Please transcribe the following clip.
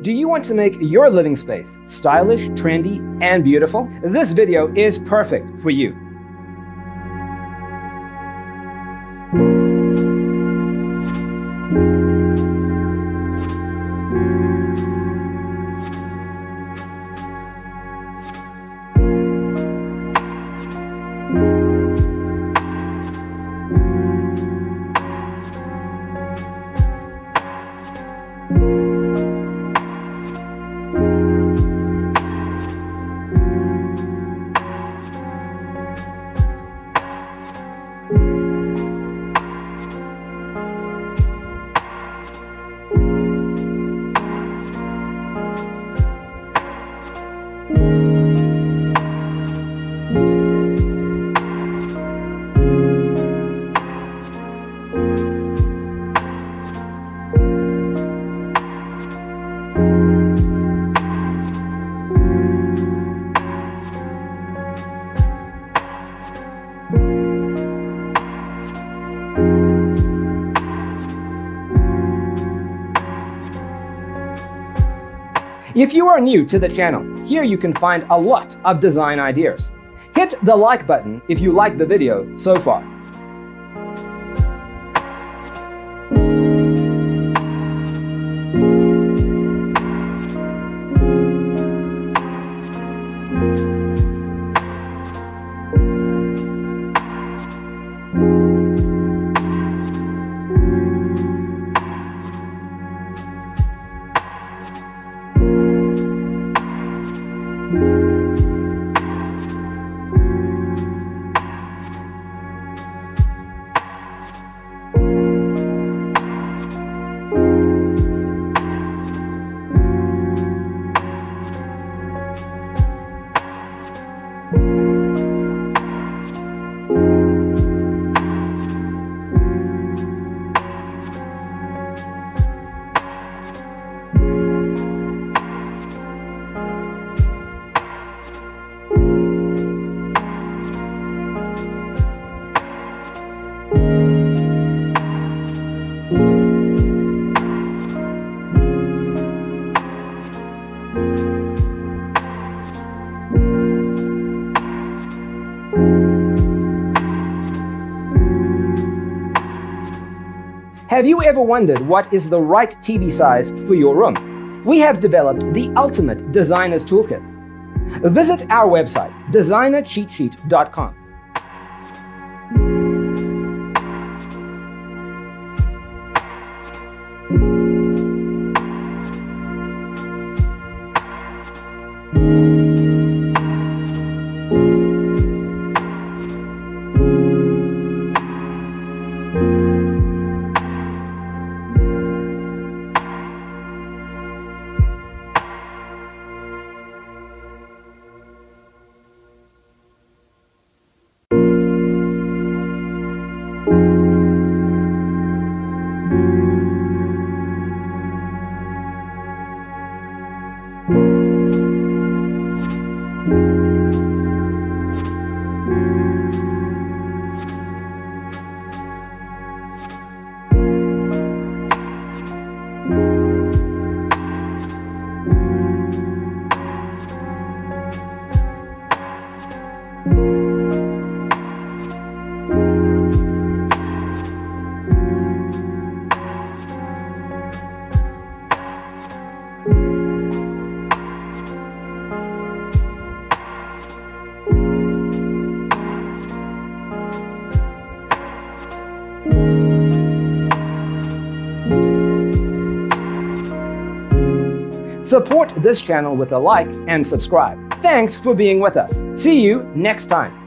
Do you want to make your living space stylish, trendy, and beautiful? This video is perfect for you. If you are new to the channel, here you can find a lot of design ideas. Hit the like button if you like the video so far. Have you ever wondered what is the right TV size for your room? We have developed the ultimate designer's toolkit. Visit our website, designercheatsheet.com. Support this channel with a like and subscribe. Thanks for being with us. See you next time.